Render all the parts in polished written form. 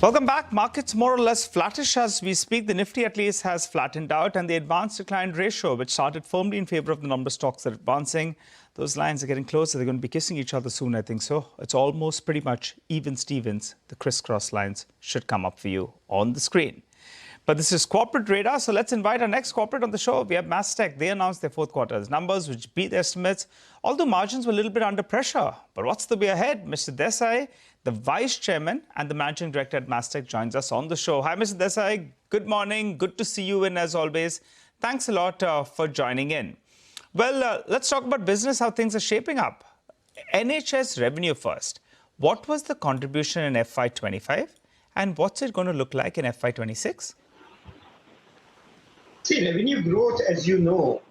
Welcome back. Markets more or less flattish as we speak. The Nifty at least has flattened out, and the advanced decline ratio, which started firmly in favor of the number of stocks that are advancing, those lines are getting closer. They're going to be kissing each other soon, I think so. It's almost pretty much even Stevens. The crisscross lines should come up for you on the screen. But this is Corporate Radar, so let's invite our next corporate on the show. We have Mastech. They announced their fourth quarter's numbers, which beat estimates, although margins were a little bit under pressure. But what's the way ahead? Mr. Desai, the Vice Chairman and the Managing Director at Mastech, joins us on the show. Hi, Mr. Desai. Good morning. Good to see you in, as always. Thanks a lot for joining in. Well, let's talk about business, how things are shaping up. NHS revenue first. What was the contribution in FY25? And what's it going to look like in FY26? See, revenue growth, as you know,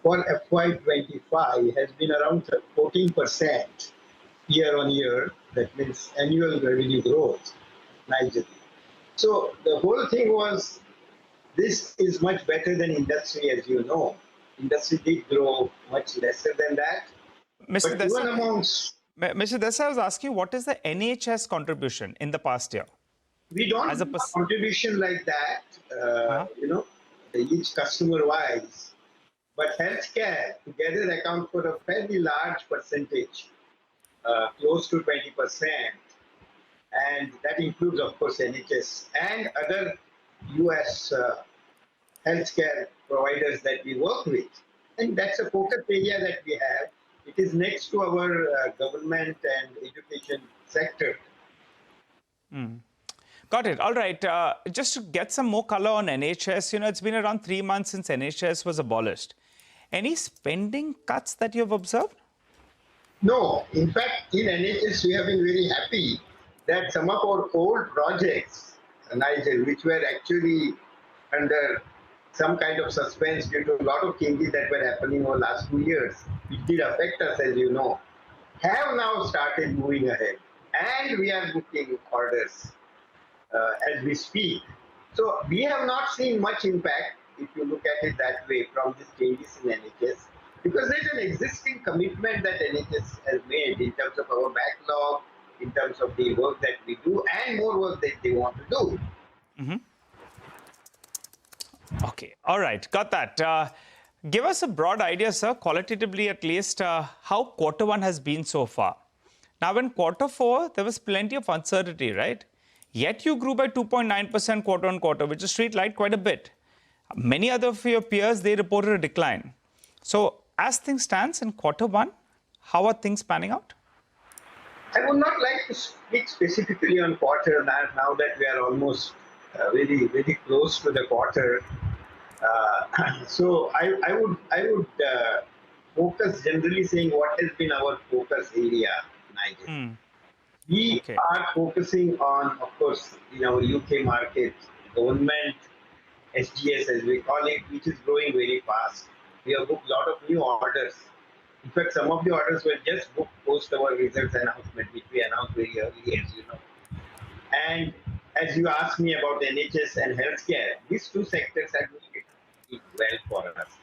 for FY25 has been around 14% year on year. That means annual revenue growth, Nigeria. So the whole thing was, this is much better than industry, as you know. Industry did grow much lesser than that. Mr. But even amongst... Mr. Desai, I was asking, what is the NHS contribution in the past year? We don't have a contribution like that, each customer-wise. But healthcare together account for a fairly large percentage, close to 20%. And that includes, of course, NHS and other US healthcare providers that we work with. And that's a focus area that we have. It is next to our government and education sector. Got it. All right. Just to get some more color on NHS, it's been around 3 months since NHS was abolished. Any spending cuts that you've observed? No. In fact, in NHS, we have been very happy that some of our old projects, Nigel, which were actually under some kind of suspense due to a lot of changes that were happening over the last 2 years, which did affect us, as you know, have now started moving ahead. And we are booking orders as we speak. So we have not seen much impact, if you look at it that way, from these changes in NHS, because there's an existing commitment that NHS has made in terms of our backlog, in terms of the work that we do, and more work that they want to do. Okay. All right. Got that. Give us a broad idea, sir, qualitatively at least, how quarter one has been so far. Now, in quarter four, there was plenty of uncertainty, right? Yet you grew by 2.9% quarter on quarter, which is street light quite a bit. Many other of your peers, they reported a decline. So as things stand in quarter one, how are things panning out? I would not like to speak specifically on quarter now that we are almost very close to the quarter. So I would focus generally saying what has been our focus area, Nigel. We are focusing on, of course, in our UK market, government, SGS as we call it, which is growing very fast. We have booked a lot of new orders. In fact, some of the orders were just booked post our results announcement, which we announced very early, as you know. And as you asked me about NHS and healthcare, these two sectors are doing well for us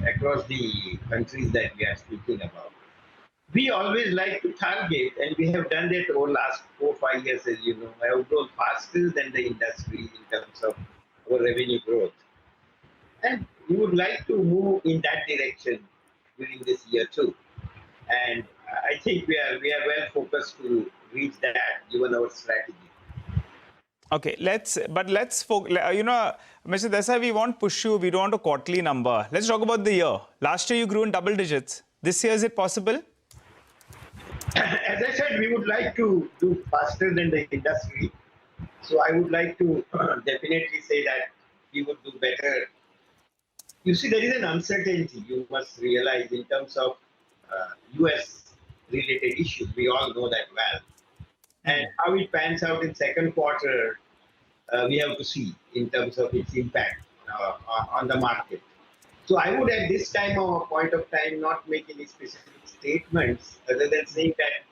across the countries that we are speaking about. We always like to target, and we have done that over the last 4 or 5 years, as you know. I have grown faster than the industry in terms of our revenue growth. And we would like to move in that direction during this year too. And I think we are well focused to reach that given our strategy. Okay, let's focus. Mr. Desai, we won't push you. We don't want a quarterly number. Let's talk about the year. Last year you grew in double digits. This year, is it possible? As I said, we would like to do faster than the industry. So I would like to definitely say that we would do better. You see, there is an uncertainty, you must realize, in terms of US-related issues. We all know that well. And how it pans out in second quarter, we have to see in terms of its impact on the market. So I would, at this time or point of time, not make any specific statements other than saying that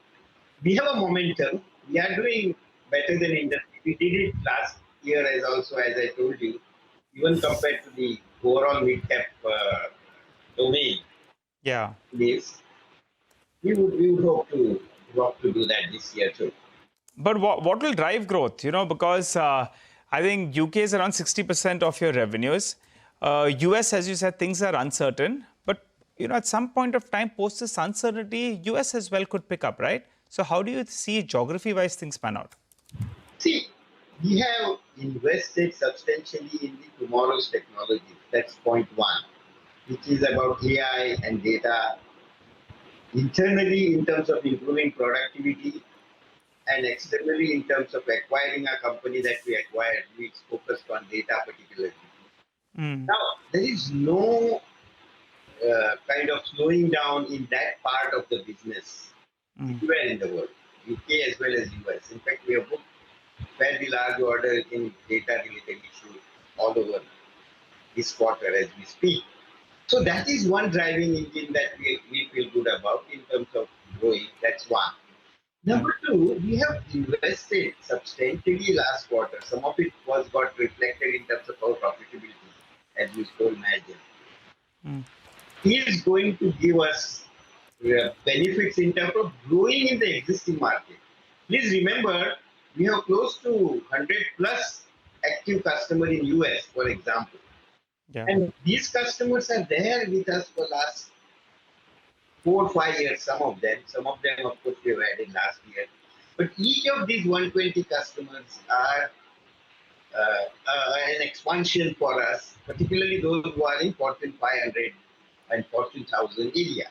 we have a momentum. We are doing better than industry. We did it last year as I told you, even compared to the overall mid-cap domain. Yeah. We would hope to do that this year too. But what will drive growth? Because I think UK is around 60% of your revenues. US, as you said, things are uncertain. But, at some point of time, post this uncertainty, US as well could pick up, right? So how do you see geography-wise things pan out? See, we have invested substantially in the tomorrow's technology. That's point one, which is about AI and data internally in terms of improving productivity and externally in terms of acquiring a company that we acquired, which focused on data particularly. Mm. Now, there is no kind of slowing down in that part of the business anywhere in the world, UK as well as US. In fact, we have booked fairly large order in data-related issues all over this quarter as we speak. So that is one driving engine that we feel good about in terms of growing. That's one. Number two, we have invested substantially last quarter. Some of it got reflected in terms of our profitability, as you could imagine. He is going to give us benefits in terms of growing in the existing market. Please remember, we have close to 100 plus active customers in US, for example. Yeah. And these customers are there with us for last 4 or 5 years, some of them. Some of them, of course, we have added last year. But each of these 120 customers are an expansion for us, particularly those who are in Fortune 500 and Fortune 1000 area.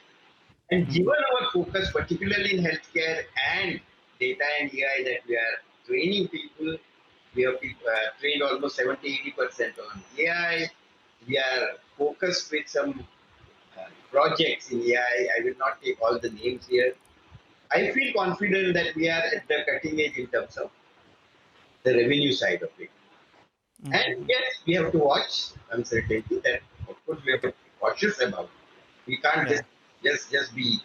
And given our focus, particularly in healthcare and data and AI, that we are training people, we have trained almost 70-80% on AI. We are focused with some projects in AI. I will not take all the names here. I feel confident that we are at the cutting edge in terms of the revenue side of it. And yes, we have to watch uncertainty. That of course we have to be cautious about. We can't just be,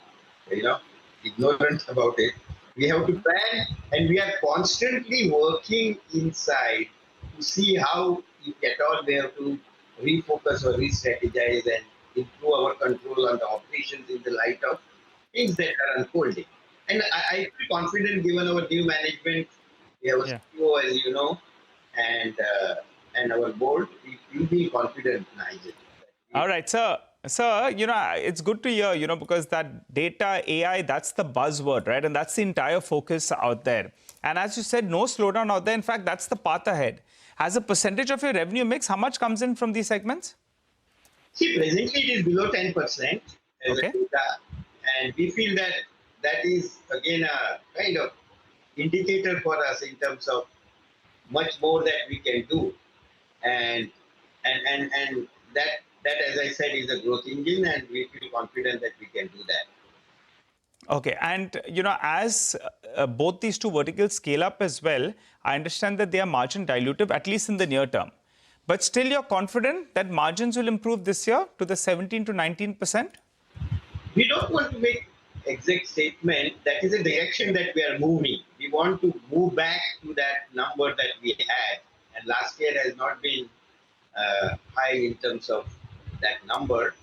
ignorant about it. We have to plan, and we are constantly working inside to see how, if at all, we have to refocus or re-strategize and improve our control on the operations in the light of things that are unfolding. And I feel confident, given our new management, we have a CEO, as you know, and our board. We will be confident, Nigel. All right, sir. Sir, it's good to hear, because that data, AI, that's the buzzword, right? And that's the entire focus out there. And as you said, no slowdown out there. In fact, that's the path ahead. As a percentage of your revenue mix, how much comes in from these segments? See, presently it is below 10% as a data. And we feel that that is, again, a kind of indicator for us in terms of much more that we can do. And that, as I said, is a growth engine, and we feel confident that we can do that. Okay, and as both these two verticals scale up as well, I understand that they are margin dilutive, at least in the near term. But still, you're confident that margins will improve this year to the 17 to 19%? We don't want to make exact statement. That is a direction that we are moving. We want to move back to that number that we had, and last year has not been high in terms of that number,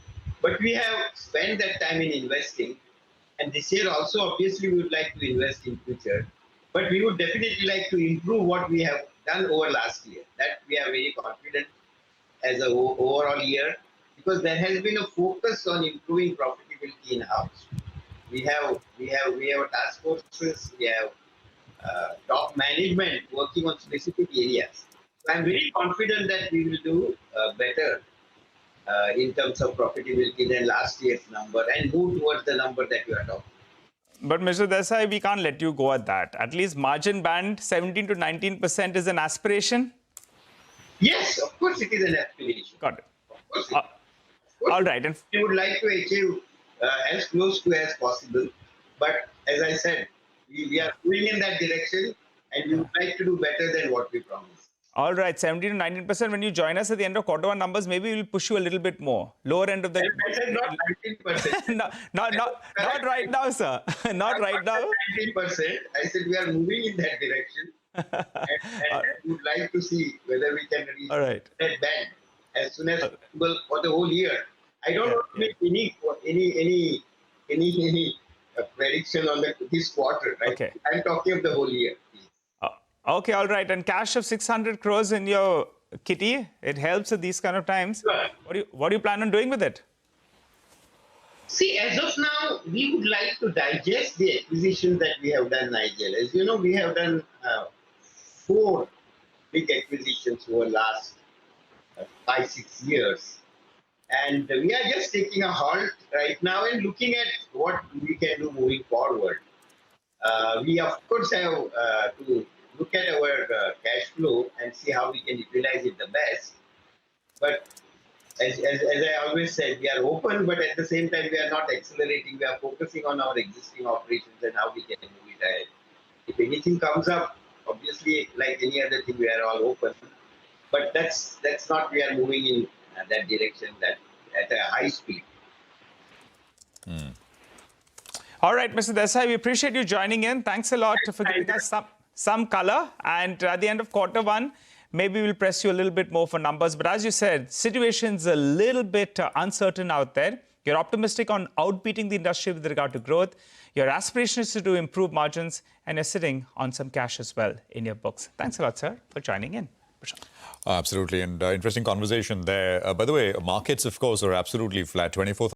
but we have spent that time in investing, and this year also obviously we would like to invest in future, but we would definitely like to improve what we have done over last year. That we are very confident as an overall year, because there has been a focus on improving profitability in house. We have task forces, we have top management working on specific areas. So I'm very confident that we will do better in terms of profitability than last year's number and move towards the number that you are talking. But Mr. Desai, we can't let you go at that. At least margin band 17 to 19% is an aspiration? Yes, of course it is an aspiration. Got it. Of course all right. And we would like to achieve as close to as possible. But as I said, we are moving in that direction, and we would like to do better than what we promised. All right, 17 to 19%. When you join us at the end of quarter one numbers, maybe we'll push you a little bit more. Lower end of the... I said not 19%. not right now, sir. Not right now. 19%. I said we are moving in that direction. and we would like to see whether we can reach that band as soon as possible for the whole year. I don't want to make any prediction on this quarter, right? Okay. I'm talking of the whole year. Okay, all right. And cash of 600 crores in your kitty, it helps at these kind of times. Sure. What do you plan on doing with it? See, as of now, we would like to digest the acquisitions that we have done, Nigel. As you know, we have done 4 big acquisitions over the last 5-6 years. And we are just taking a halt right now and looking at what we can do moving forward. We, of course, have to look at our cash flow and see how we can utilize it the best. But as I always said, we are open, but at the same time, we are not accelerating. We are focusing on our existing operations and how we can move it ahead. If anything comes up, obviously, like any other thing, we are all open. But that's not, we are moving in that direction, that at a high speed. All right, Mr. Desai, we appreciate you joining in. Thanks a lot for giving us some color. And at the end of quarter 1, maybe we'll press you a little bit more for numbers. But as you said, situation's a little bit uncertain out there. You're optimistic on outbeating the industry with regard to growth. Your aspiration is to improve margins, and you're sitting on some cash as well in your books. Thanks a lot, sir, for joining in. Absolutely. And interesting conversation there. By the way, markets, of course, are absolutely flat. 24,000.